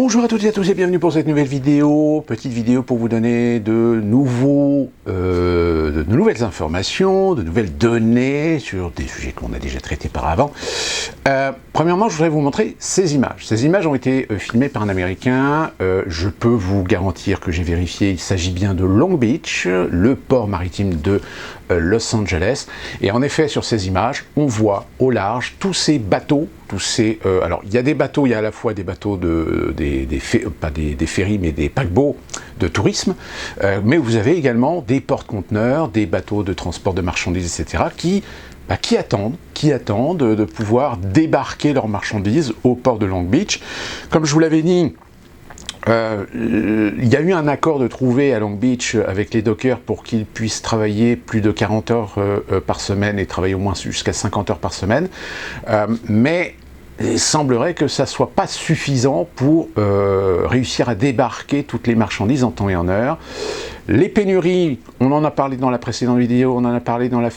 Bonjour à toutes et à tous et bienvenue pour cette nouvelle vidéo. Petite vidéo pour vous donner de nouvelles informations, de nouvelles données sur des sujets qu'on a déjà traités par avant. Premièrement, je voudrais vous montrer ces images. Ces images ont été filmées par un Américain. Je peux vous garantir que j'ai vérifié, il s'agit bien de Long Beach, le port maritime de Los Angeles. Et en effet, sur ces images, on voit au large tous ces bateaux, alors, il y a des bateaux, il y a à la fois des bateaux, pas des ferries, mais des paquebots de tourisme, mais vous avez également des porte-conteneurs, des bateaux de transport de marchandises, etc., qui attendent de pouvoir débarquer leurs marchandises au port de Long Beach. Comme je vous l'avais dit, il y a eu un accord de trouver à Long Beach avec les dockers pour qu'ils puissent travailler plus de 40 heures par semaine et travailler au moins jusqu'à 50 heures par semaine, mais il semblerait que ça ne soit pas suffisant pour réussir à débarquer toutes les marchandises en temps et en heure. Les pénuries, on en a parlé dans la précédente vidéo, on en a parlé dans la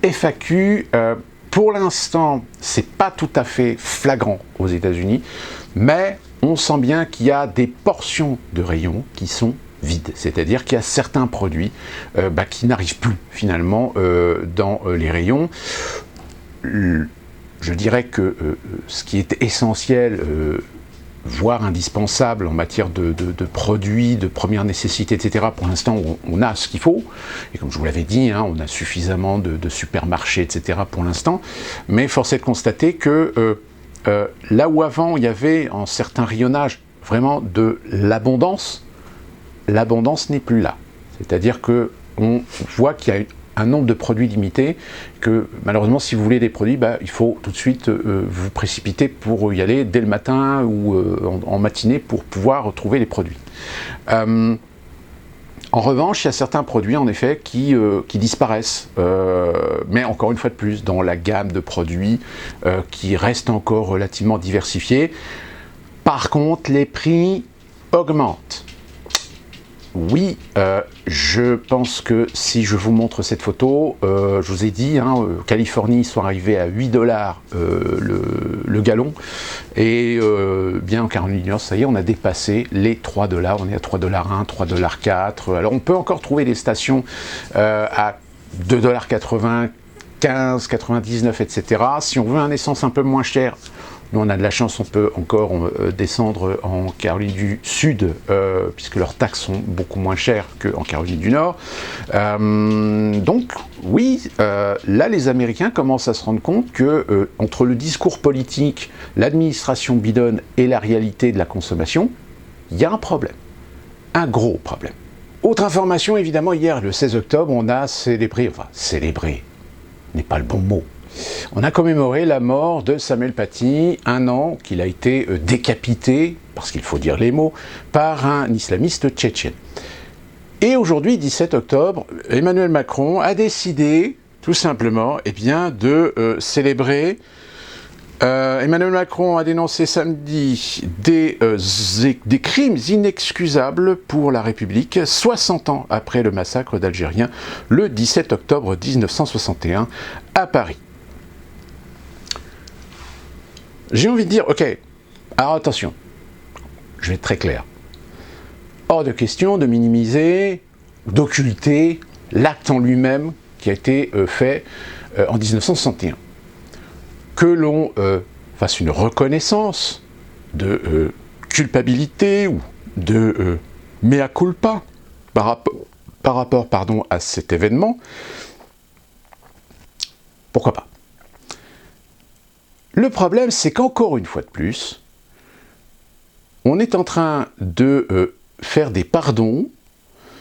FAQ. Pour l'instant, c'est pas tout à fait flagrant aux États-Unis, mais on sent bien qu'il y a des portions de rayons qui sont vides, c'est-à-dire qu'il y a certains produits qui n'arrivent plus finalement dans les rayons. Je dirais que ce qui est essentiel, voire indispensable en matière de produits de première nécessité, etc., pour l'instant on a ce qu'il faut, et comme je vous l'avais dit, hein, on a suffisamment de supermarchés, etc., pour l'instant, mais force est de constater que là où avant il y avait en certains rayonnages vraiment de l'abondance n'est plus là. C'est-à-dire qu'on voit qu'il y a un nombre de produits limité, que malheureusement si vous voulez des produits, il faut tout de suite vous précipiter pour y aller dès le matin ou en matinée pour pouvoir trouver les produits. En revanche, il y a certains produits en effet qui disparaissent, mais encore une fois de plus, dans la gamme de produits qui reste encore relativement diversifiée. Par contre, les prix augmentent. Oui, je pense que si je vous montre cette photo, je vous ai dit, Californie, ils sont arrivés à 8 $ le gallon, et bien en Caroline du Nord, ça y est, on a dépassé les 3 $, on est à 3,1 $, 3,4 $. Alors on peut encore trouver des stations à 2,95 $, 99, etc. Si on veut un essence un peu moins cher, nous on a de la chance, on peut encore descendre en Caroline du Sud, puisque leurs taxes sont beaucoup moins chères qu'en Caroline du Nord. Donc oui, là les Américains commencent à se rendre compte que entre le discours politique, l'administration bidonne et la réalité de la consommation, il y a un problème, un gros problème. Autre information, évidemment, hier, le 16 octobre, on a célébré, n'est pas le bon mot, on a commémoré la mort de Samuel Paty, 1 an qu'il a été décapité, parce qu'il faut dire les mots, par un islamiste tchétchène. Et aujourd'hui, 17 octobre, Emmanuel Macron a décidé, tout simplement, de célébrer. Emmanuel Macron a dénoncé samedi des crimes inexcusables pour la République, 60 ans après le massacre d'Algériens, le 17 octobre 1961, à Paris. J'ai envie de dire, ok, alors attention, je vais être très clair. Hors de question de minimiser, d'occulter l'acte en lui-même qui a été fait en 1961. Que l'on fasse une reconnaissance de culpabilité ou de mea culpa par rapport à cet événement, pourquoi pas? Le problème, c'est qu'encore une fois de plus, on est en train de faire des pardons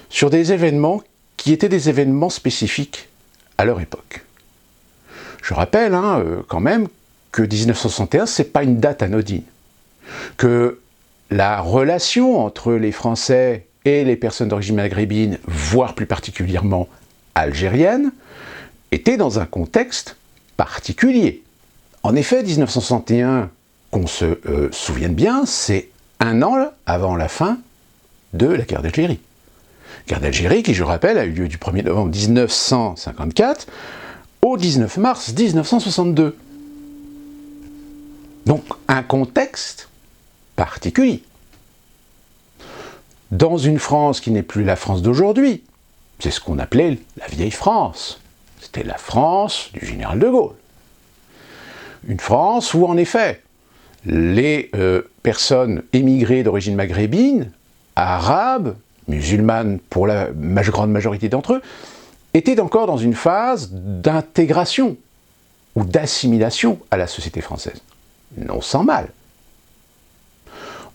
sur des événements qui étaient des événements spécifiques à leur époque. Je rappelle quand même que 1961, ce n'est pas une date anodine, que la relation entre les Français et les personnes d'origine maghrébine, voire plus particulièrement algérienne, était dans un contexte particulier. En effet, 1961, qu'on se souvienne bien, c'est 1 an avant la fin de la guerre d'Algérie. Guerre d'Algérie qui, je rappelle, a eu lieu du 1er novembre 1954 au 19 mars 1962. Donc un contexte particulier. Dans une France qui n'est plus la France d'aujourd'hui, c'est ce qu'on appelait la vieille France. C'était la France du général de Gaulle. Une France où, en effet, les personnes émigrées d'origine maghrébine, arabes, musulmanes pour la grande majorité d'entre eux, étaient encore dans une phase d'intégration ou d'assimilation à la société française. Non sans mal.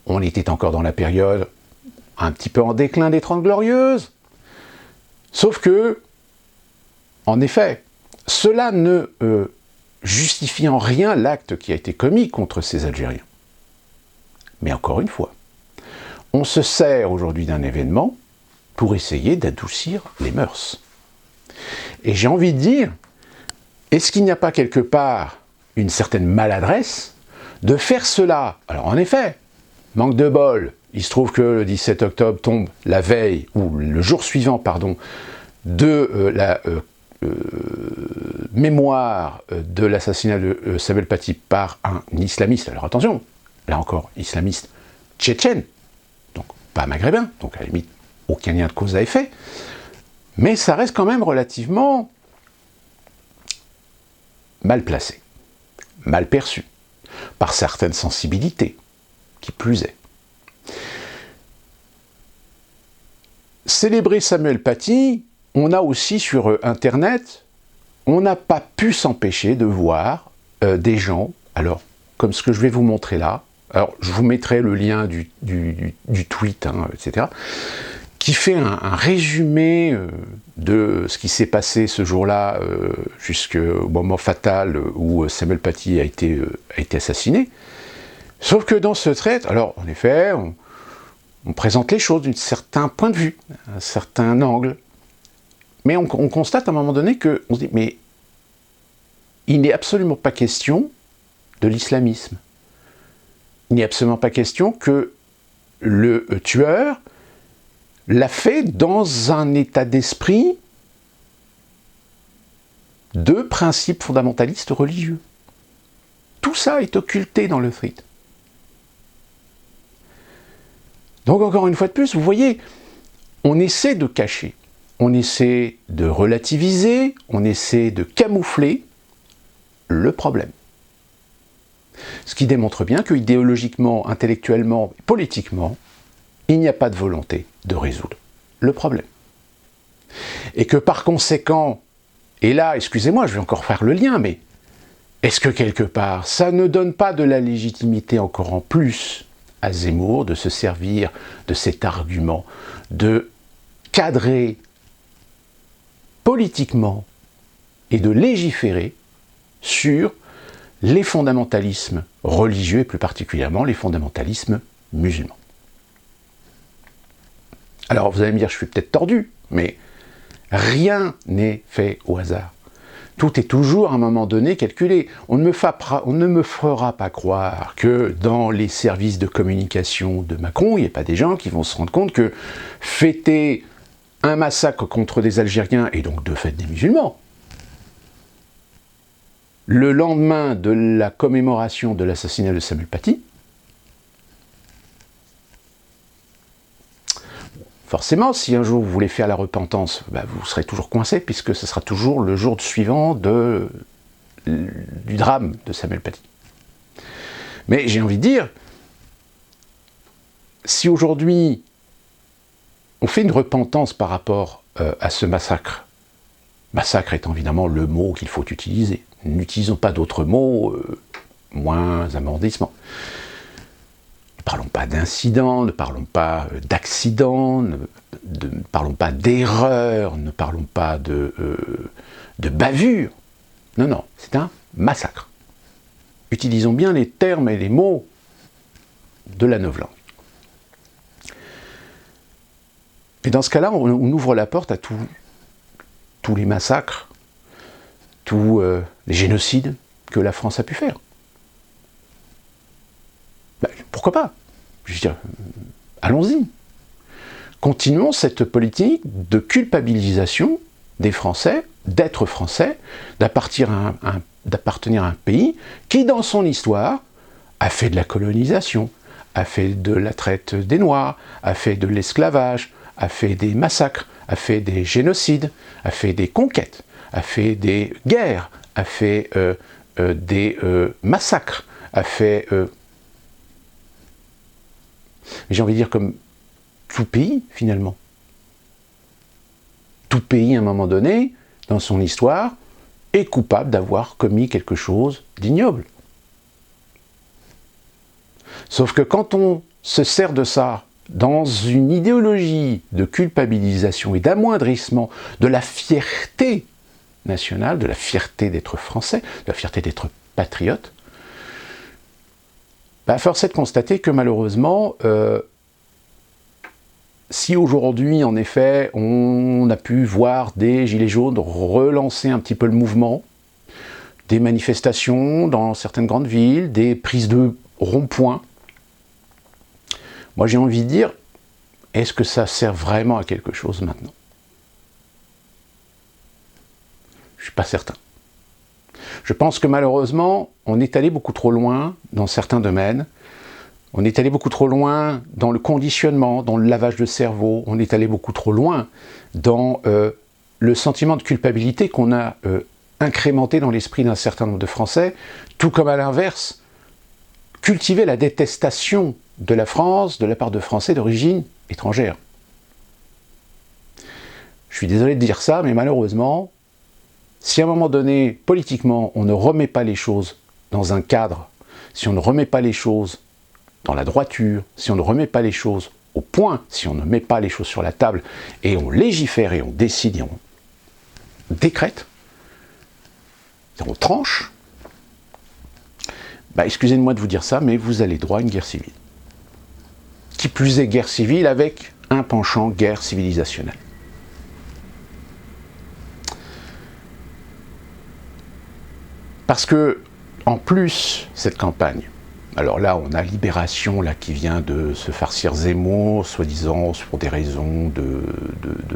On était encore dans la période un petit peu en déclin des Trente Glorieuses, sauf que, en effet, cela ne justifie en rien l'acte qui a été commis contre ces Algériens. Mais encore une fois, on se sert aujourd'hui d'un événement pour essayer d'adoucir les mœurs. Et j'ai envie de dire, est-ce qu'il n'y a pas quelque part une certaine maladresse de faire cela? Alors en effet, manque de bol, il se trouve que le 17 octobre tombe la veille, ou le jour suivant, pardon, de la mémoire de l'assassinat de Samuel Paty par un islamiste. Alors attention, là encore, islamiste tchétchène, donc pas maghrébin, donc à la limite, aucun lien de cause à effet, mais ça reste quand même relativement mal placé, mal perçu, par certaines sensibilités, qui plus est. Célébrer Samuel Paty, on a aussi sur Internet, on n'a pas pu s'empêcher de voir des gens, alors, comme ce que je vais vous montrer là, alors je vous mettrai le lien du tweet, etc., qui fait un résumé de ce qui s'est passé ce jour-là jusqu'au moment fatal où Samuel Paty a été assassiné. Sauf que dans ce trait, alors en effet, on présente les choses d'un certain point de vue, un certain angle, mais on constate à un moment donné qu'on se dit, mais il n'est absolument pas question de l'islamisme. Il n'est absolument pas question que le tueur l'a fait dans un état d'esprit de principes fondamentalistes religieux. Tout ça est occulté dans le tweet. Donc encore une fois de plus, vous voyez, on essaie de cacher, on essaie de relativiser, on essaie de camoufler le problème. Ce qui démontre bien que idéologiquement, intellectuellement, politiquement, il n'y a pas de volonté de résoudre le problème. Et que par conséquent, et là, excusez-moi, je vais encore faire le lien, mais est-ce que quelque part, ça ne donne pas de la légitimité encore en plus à Zemmour de se servir de cet argument, de cadrer politiquement et de légiférer sur les fondamentalismes religieux et plus particulièrement les fondamentalismes musulmans. Alors vous allez me dire, je suis peut-être tordu, mais rien n'est fait au hasard. Tout est toujours à un moment donné calculé. On ne me fera pas croire que dans les services de communication de Macron, il n'y a pas des gens qui vont se rendre compte que fêter un massacre contre des Algériens, et donc de fait des musulmans, le lendemain de la commémoration de l'assassinat de Samuel Paty, forcément, si un jour vous voulez faire la repentance, vous serez toujours coincé, puisque ce sera toujours le jour suivant du drame de Samuel Paty. Mais j'ai envie de dire, si aujourd'hui on fait une repentance par rapport à ce massacre, massacre étant évidemment le mot qu'il faut utiliser, n'utilisons pas d'autres mots moins amendissements. Ne parlons pas d'incident, ne parlons pas d'accident, ne parlons pas d'erreur, ne parlons pas de bavure. Non, non, c'est un massacre. Utilisons bien les termes et les mots de la novlangue. Et dans ce cas-là, on ouvre la porte à tous les massacres, tous les génocides que la France a pu faire. Pourquoi pas? Je veux dire, allons-y. Continuons cette politique de culpabilisation des Français, d'être Français, d'appartenir à un pays qui, dans son histoire, a fait de la colonisation, a fait de la traite des Noirs, a fait de l'esclavage, a fait des massacres, a fait des génocides, a fait des conquêtes, a fait des guerres, a fait des massacres, a fait... j'ai envie de dire comme tout pays, finalement. Tout pays, à un moment donné, dans son histoire, est coupable d'avoir commis quelque chose d'ignoble. Sauf que quand on se sert de ça dans une idéologie de culpabilisation et d'amoindrissement de la fierté nationale, de la fierté d'être français, de la fierté d'être patriote, force est de constater que malheureusement, si aujourd'hui, en effet, on a pu voir des Gilets jaunes relancer un petit peu le mouvement, des manifestations dans certaines grandes villes, des prises de ronds-points, moi j'ai envie de dire, est-ce que ça sert vraiment à quelque chose maintenant? Je ne suis pas certain. Je pense que malheureusement, on est allé beaucoup trop loin dans certains domaines. On est allé beaucoup trop loin dans le conditionnement, dans le lavage de cerveau. On est allé beaucoup trop loin dans le sentiment de culpabilité qu'on a incrémenté dans l'esprit d'un certain nombre de Français, tout comme à l'inverse, cultiver la détestation de la France de la part de Français d'origine étrangère. Je suis désolé de dire ça, mais malheureusement, si à un moment donné, politiquement, on ne remet pas les choses dans un cadre, si on ne remet pas les choses dans la droiture, si on ne remet pas les choses au point, si on ne met pas les choses sur la table, et on légifère, et on décide, et on décrète, et on tranche, excusez-moi de vous dire ça, mais vous allez droit à une guerre civile. Qui plus est guerre civile avec un penchant guerre civilisationnelle. Parce que, en plus, cette campagne, alors là, on a Libération là, qui vient de se farcir Zemmour, soi-disant pour des raisons de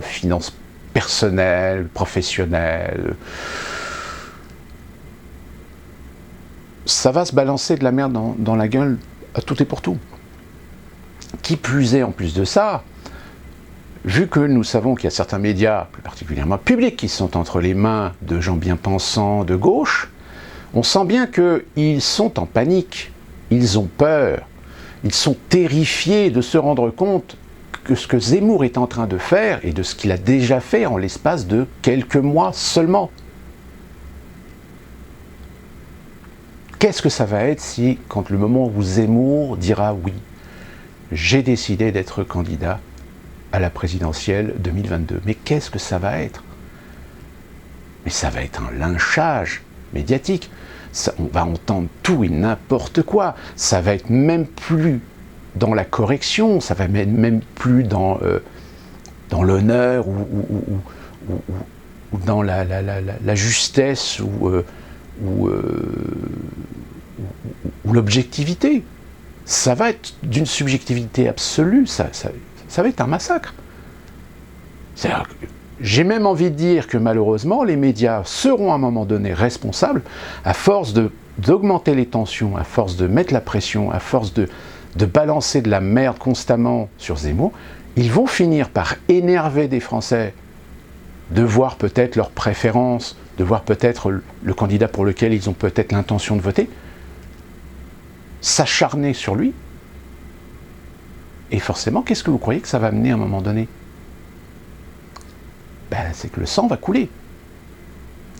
finances personnelles, professionnelles. Ça va se balancer de la merde dans la gueule à tout et pour tout. Qui plus est, en plus de ça, vu que nous savons qu'il y a certains médias, plus particulièrement publics, qui sont entre les mains de gens bien pensants de gauche, on sent bien qu'ils sont en panique, ils ont peur, ils sont terrifiés de se rendre compte que ce que Zemmour est en train de faire et de ce qu'il a déjà fait en l'espace de quelques mois seulement. Qu'est-ce que ça va être si, quand le moment où Zemmour dira oui, j'ai décidé d'être candidat à la présidentielle 2022. Mais qu'est-ce que ça va être? Mais ça va être un lynchage médiatique. Ça, on va entendre tout et n'importe quoi. Ça va être même plus dans la correction, ça va être même plus dans l'honneur ou dans la justesse ou l'objectivité. Ça va être d'une subjectivité absolue, ça va être un massacre. J'ai même envie de dire que malheureusement, les médias seront à un moment donné responsables, à force d'augmenter les tensions, à force de mettre la pression, à force de balancer de la merde constamment sur Zemmour, ils vont finir par énerver des Français, de voir peut-être leurs préférences, de voir peut-être le candidat pour lequel ils ont peut-être l'intention de voter, s'acharner sur lui. Et forcément, qu'est-ce que vous croyez que ça va mener à un moment donné? C'est que le sang va couler.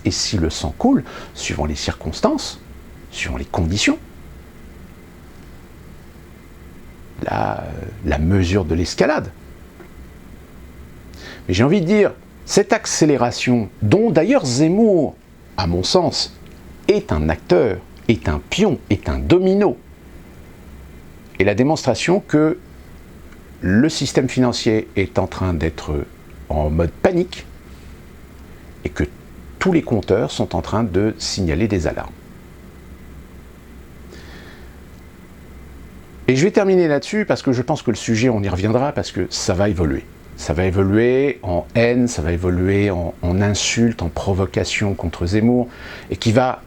Et si le sang coule, suivant les circonstances, suivant les conditions, la mesure de l'escalade. Mais j'ai envie de dire, cette accélération, dont d'ailleurs Zemmour, à mon sens, est un acteur, est un pion, est un domino, est la démonstration que le système financier est en train d'être en mode panique et que tous les compteurs sont en train de signaler des alarmes. Et je vais terminer là-dessus parce que je pense que le sujet, on y reviendra, parce que ça va évoluer. Ça va évoluer en haine, ça va évoluer en insultes, en provocation contre Zemmour, et qui va,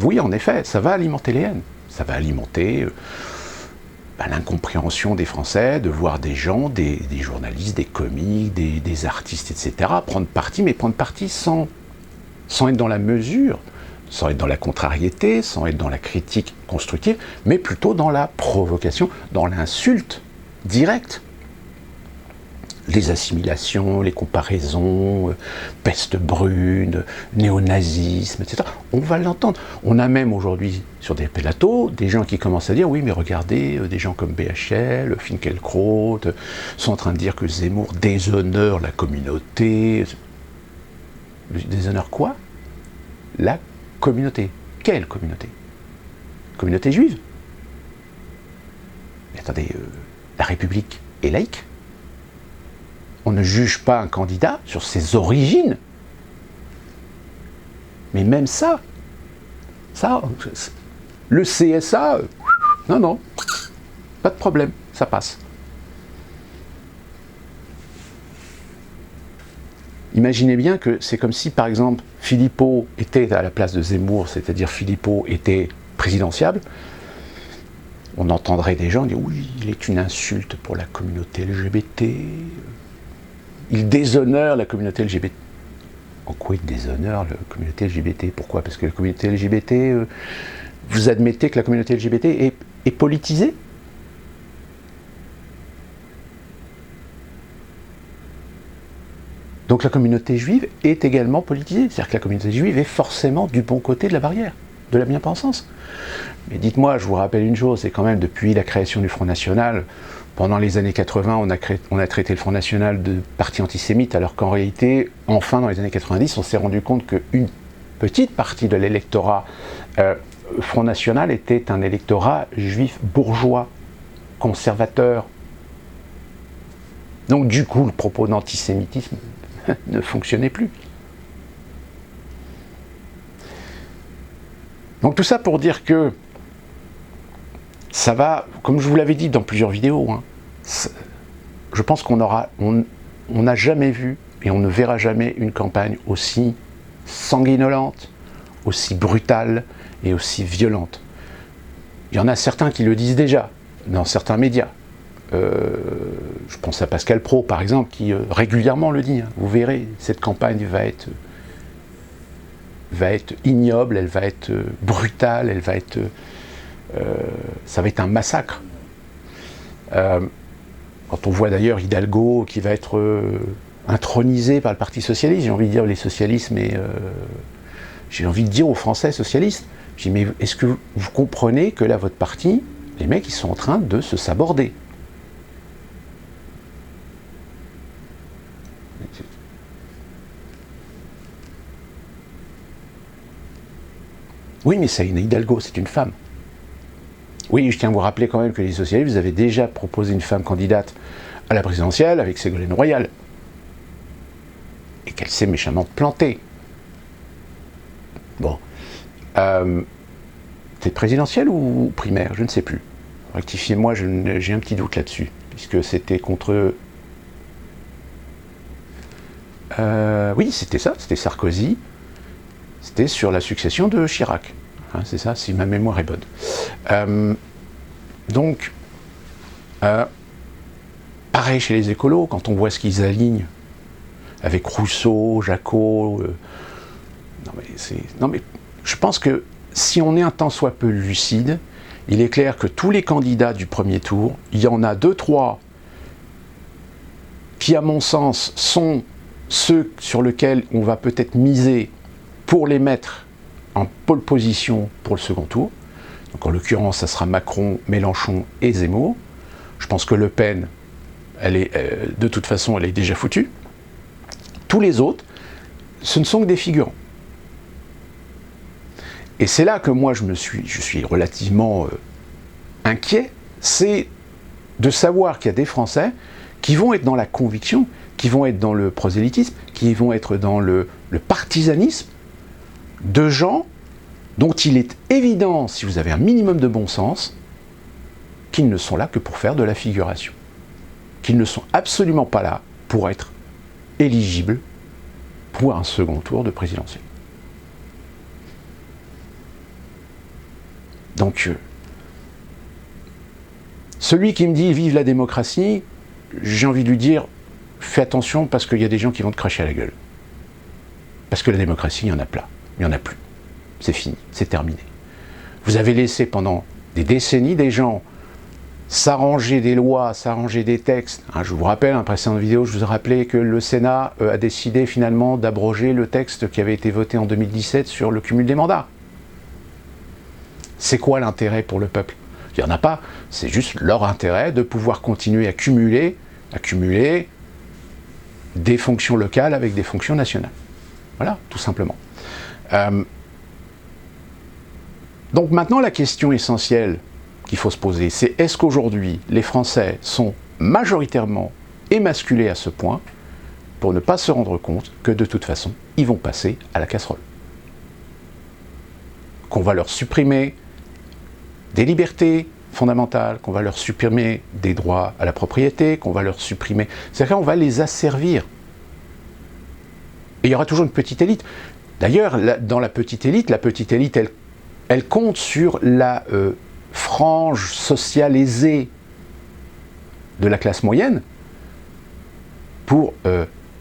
oui en effet, ça va alimenter les haines. Ça va alimenter l'incompréhension des Français de voir des gens, des journalistes, des comiques, des artistes, etc., prendre parti, mais prendre parti sans être dans la mesure, sans être dans la contrariété, sans être dans la critique constructive, mais plutôt dans la provocation, dans l'insulte directe. Les assimilations, les comparaisons, peste brune, néonazisme, etc. On va l'entendre. On a même aujourd'hui sur des plateaux des gens qui commencent à dire oui mais regardez, des gens comme BHL, Finkielkraut sont en train de dire que Zemmour déshonore la communauté. Déshonore quoi? La communauté. Quelle communauté? Communauté juive. Mais attendez, la République est laïque. On ne juge pas un candidat sur ses origines. Mais même ça, le CSA, non, pas de problème, ça passe. Imaginez bien que c'est comme si, par exemple, Philippot était à la place de Zemmour, c'est-à-dire Philippot était présidentiable. On entendrait des gens dire oui, il est une insulte pour la communauté LGBT. Il déshonore la communauté LGBT. En quoi il déshonore la communauté LGBT? Pourquoi? Parce que la communauté LGBT, vous admettez que la communauté LGBT est politisée? Donc la communauté juive est également politisée. C'est-à-dire que la communauté juive est forcément du bon côté de la barrière, de la bien-pensance. Mais dites-moi, je vous rappelle une chose, c'est quand même depuis la création du Front National, pendant les années 80, on a traité le Front National de parti antisémite, alors qu'en réalité, enfin dans les années 90, on s'est rendu compte qu'une petite partie de l'électorat Front National était un électorat juif bourgeois, conservateur. Donc du coup, le propos d'antisémitisme ne fonctionnait plus. Donc tout ça pour dire que ça va, comme je vous l'avais dit dans plusieurs vidéos, hein, je pense qu'on n'a jamais vu et on ne verra jamais une campagne aussi sanguinolente, aussi brutale et aussi violente. Il y en a certains qui le disent déjà dans certains médias. Je pense à Pascal Praud par exemple qui régulièrement le dit. Hein. Vous verrez, cette campagne va être ignoble, elle va être brutale, elle va être ça va être un massacre. Quand on voit d'ailleurs Hidalgo qui va être intronisé par le Parti Socialiste, j'ai envie de dire les socialistes, mais j'ai envie de dire aux Français socialistes, je dis mais est-ce que vous comprenez que là votre parti, les mecs ils sont en train de se saborder? Oui mais c'est une Hidalgo, c'est une femme. Oui, je tiens à vous rappeler quand même que les socialistes, vous avez déjà proposé une femme candidate à la présidentielle avec Ségolène Royal. Et qu'elle s'est méchamment plantée. Bon. C'était présidentielle ou primaire? Je ne sais plus. Rectifiez-moi, j'ai un petit doute là-dessus. Puisque c'était contre... oui, c'était ça, c'était Sarkozy. C'était sur la succession de Chirac. Hein, c'est ça, si ma mémoire est bonne. Donc, pareil chez les écolos, quand on voit ce qu'ils alignent avec Rousseau, Jacot, non mais je pense que si on est un tant soit peu lucide, il est clair que tous les candidats du premier tour, il y en a 2-3 qui, à mon sens, sont ceux sur lesquels on va peut-être miser pour les mettre en pole position pour le second tour. Donc en l'occurrence, ça sera Macron, Mélenchon et Zemmour. Je pense que Le Pen, elle est, de toute façon, elle est déjà foutue. Tous les autres, ce ne sont que des figurants. Et c'est là que moi je suis relativement inquiet, c'est de savoir qu'il y a des Français qui vont être dans la conviction, qui vont être dans le prosélytisme, qui vont être dans le partisanisme, de gens dont il est évident, si vous avez un minimum de bon sens, qu'ils ne sont là que pour faire de la figuration. Qu'ils ne sont absolument pas là pour être éligibles pour un second tour de présidentielle. Donc, Celui qui me dit « vive la démocratie », j'ai envie de lui dire « fais attention parce qu'il y a des gens qui vont te cracher à la gueule ». Parce que la démocratie, il y en a plein, il n'y en a plus. C'est fini, c'est terminé. Vous avez laissé pendant des décennies des gens s'arranger des lois, s'arranger des textes. Je vous rappelle, une précédente vidéo, je vous ai rappelé que le Sénat a décidé finalement d'abroger le texte qui avait été voté en 2017 sur le cumul des mandats. C'est quoi l'intérêt pour le peuple? Il n'y en a pas, c'est juste leur intérêt de pouvoir continuer à cumuler des fonctions locales avec des fonctions nationales. Voilà, tout simplement. Donc maintenant, la question essentielle qu'il faut se poser, c'est est-ce qu'aujourd'hui, les Français sont majoritairement émasculés à ce point pour ne pas se rendre compte que de toute façon, ils vont passer à la casserole. Qu'on va leur supprimer des libertés fondamentales, qu'on va leur supprimer des droits à la propriété, qu'on va leur supprimer... C'est-à-dire qu'on va les asservir. Et il y aura toujours une petite élite. D'ailleurs, dans la petite élite, elle compte sur la frange sociale aisée de la classe moyenne pour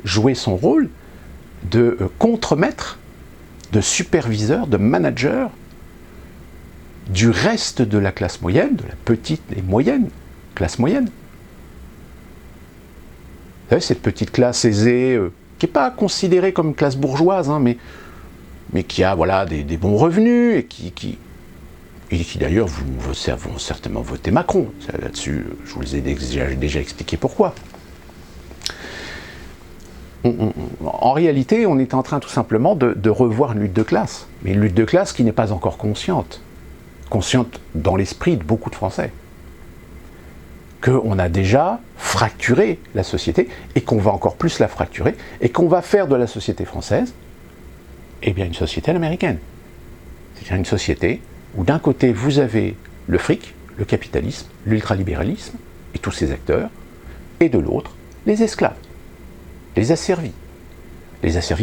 jouer son rôle de contremaître, de superviseur, de manager du reste de la classe moyenne, de la petite et moyenne classe moyenne. Vous savez, cette petite classe aisée, qui n'est pas considérée comme une classe bourgeoise, mais qui a voilà, des bons revenus, et qui d'ailleurs vont certainement voter Macron. Là-dessus, je vous ai déjà expliqué pourquoi. En réalité, on est en train tout simplement de revoir une lutte de classe, mais une lutte de classe qui n'est pas encore consciente dans l'esprit de beaucoup de Français, qu'on a déjà fracturé la société, et qu'on va encore plus la fracturer, et qu'on va faire de la société française, eh bien une société américaine. C'est-à-dire une société où d'un côté vous avez le fric, le capitalisme, l'ultralibéralisme, et tous ces acteurs, et de l'autre, les esclaves, les asservis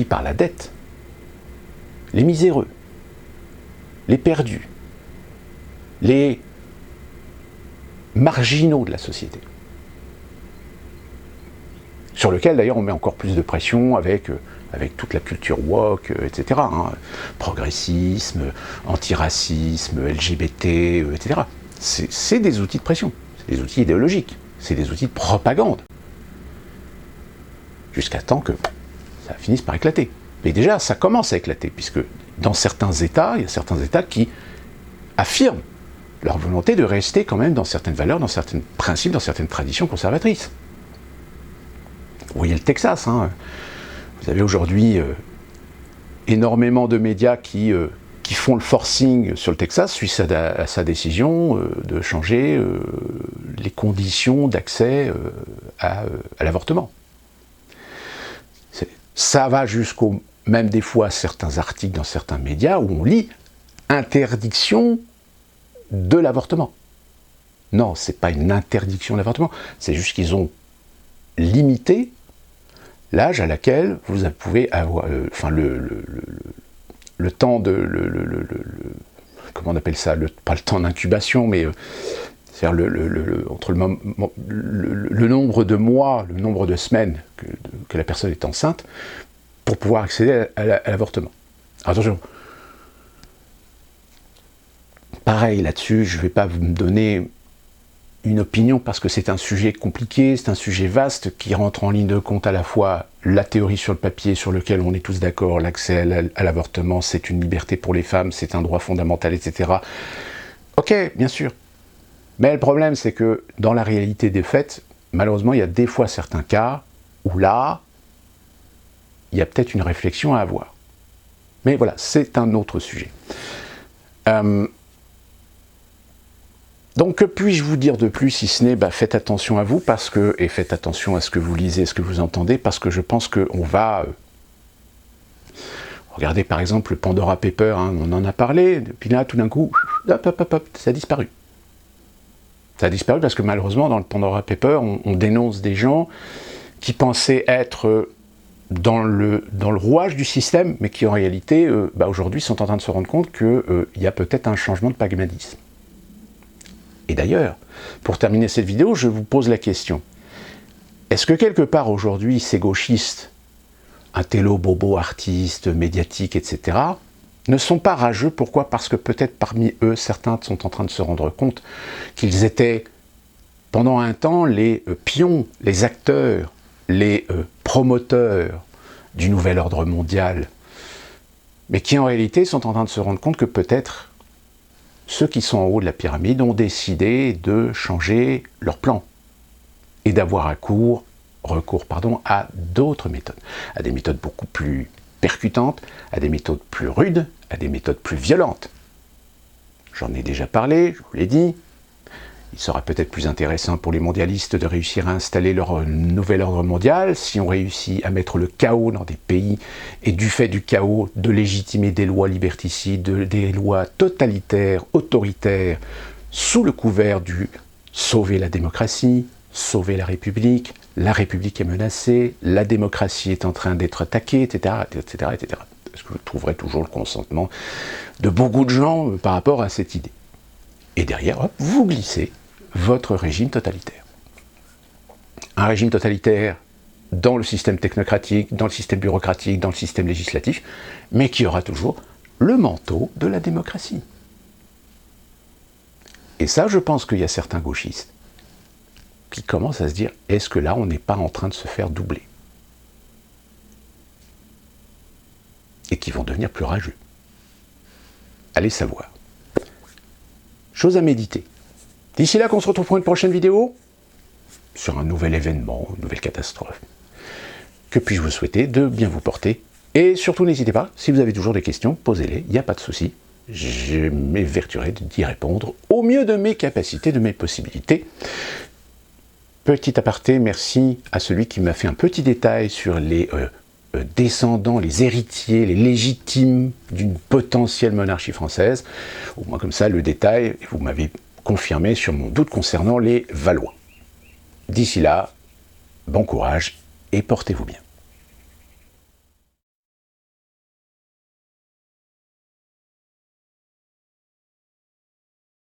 par la dette, les miséreux, les perdus, les marginaux de la société, sur lequel d'ailleurs on met encore plus de pression avec toute la culture woke, etc. Progressisme, antiracisme, LGBT, etc. C'est des outils de pression, c'est des outils idéologiques, c'est des outils de propagande, jusqu'à temps que ça finisse par éclater. Mais déjà, ça commence à éclater, puisque dans certains États, il y a certains États qui affirment leur volonté de rester quand même dans certaines valeurs, dans certains principes, dans certaines traditions conservatrices. Vous voyez le Texas, Vous avez aujourd'hui énormément de médias qui font le forcing sur le Texas suite à sa décision de changer les conditions d'accès à l'avortement. Ça va jusqu'au, même des fois, certains articles dans certains médias où on lit « interdiction de l'avortement ». Non, c'est pas une interdiction de l'avortement, c'est juste qu'ils ont limité l'âge à laquelle vous pouvez avoir, le temps de, comment on appelle ça, pas le temps d'incubation, mais c'est-à-dire entre le nombre de mois, le nombre de semaines que la personne est enceinte, pour pouvoir accéder à l'avortement. Attention, pareil là-dessus, je ne vais pas vous me donner une opinion parce que c'est un sujet compliqué, c'est un sujet vaste qui rentre en ligne de compte à la fois la théorie sur le papier sur lequel on est tous d'accord, l'accès à l'avortement, c'est une liberté pour les femmes, c'est un droit fondamental, etc. Ok, bien sûr. Mais le problème, c'est que dans la réalité des faits, malheureusement, il y a des fois certains cas où là, il y a peut-être une réflexion à avoir. Mais voilà, c'est un autre sujet. Donc, que puis-je vous dire de plus, si ce n'est, faites attention à vous, et faites attention à ce que vous lisez, ce que vous entendez, parce que je pense qu'on va... regardez par exemple le Pandora Paper, on en a parlé, puis là, tout d'un coup, hop, ça a disparu. Ça a disparu parce que malheureusement, dans le Pandora Paper, on dénonce des gens qui pensaient être dans le rouage du système, mais qui en réalité, aujourd'hui, sont en train de se rendre compte qu'il y a peut-être un changement de pragmatisme. Et d'ailleurs, pour terminer cette vidéo, je vous pose la question. Est-ce que quelque part aujourd'hui, ces gauchistes, intello, bobo, artistes, médiatiques, etc., ne sont pas rageux? Pourquoi? Parce que peut-être parmi eux, certains sont en train de se rendre compte qu'ils étaient, pendant un temps, les pions, les acteurs, les promoteurs du nouvel ordre mondial, mais qui en réalité sont en train de se rendre compte que peut-être ceux qui sont en haut de la pyramide ont décidé de changer leur plan et d'avoir recours à d'autres méthodes, à des méthodes beaucoup plus percutantes, à des méthodes plus rudes, à des méthodes plus violentes. J'en ai déjà parlé, je vous l'ai dit. Il sera peut-être plus intéressant pour les mondialistes de réussir à installer leur nouvel ordre mondial, si on réussit à mettre le chaos dans des pays, et du fait du chaos, de légitimer des lois liberticides, des lois totalitaires, autoritaires, sous le couvert du sauver la démocratie, sauver la République est menacée, la démocratie est en train d'être attaquée, etc., etc., etc. Est-ce que vous trouverez toujours le consentement de beaucoup de gens par rapport à cette idée? Et derrière, hop, vous glissez votre régime totalitaire. Un régime totalitaire dans le système technocratique, dans le système bureaucratique, dans le système législatif, mais qui aura toujours le manteau de la démocratie. Et ça, je pense qu'il y a certains gauchistes qui commencent à se dire, est-ce que là, on n'est pas en train de se faire doubler? Et qui vont devenir plus rageux. Allez savoir. Chose à méditer. D'ici là qu'on se retrouve pour une prochaine vidéo, sur un nouvel événement, une nouvelle catastrophe. Que puis-je vous souhaiter de bien vous porter? Et surtout, n'hésitez pas, si vous avez toujours des questions, posez-les, il n'y a pas de souci. Je m'évertuerai d'y répondre au mieux de mes capacités, de mes possibilités. Petit aparté, merci à celui qui m'a fait un petit détail sur les descendants, les héritiers, les légitimes d'une potentielle monarchie française. Au moins comme ça, le détail, vous m'avez confirmé sur mon doute concernant les Valois. D'ici là, bon courage et portez-vous bien.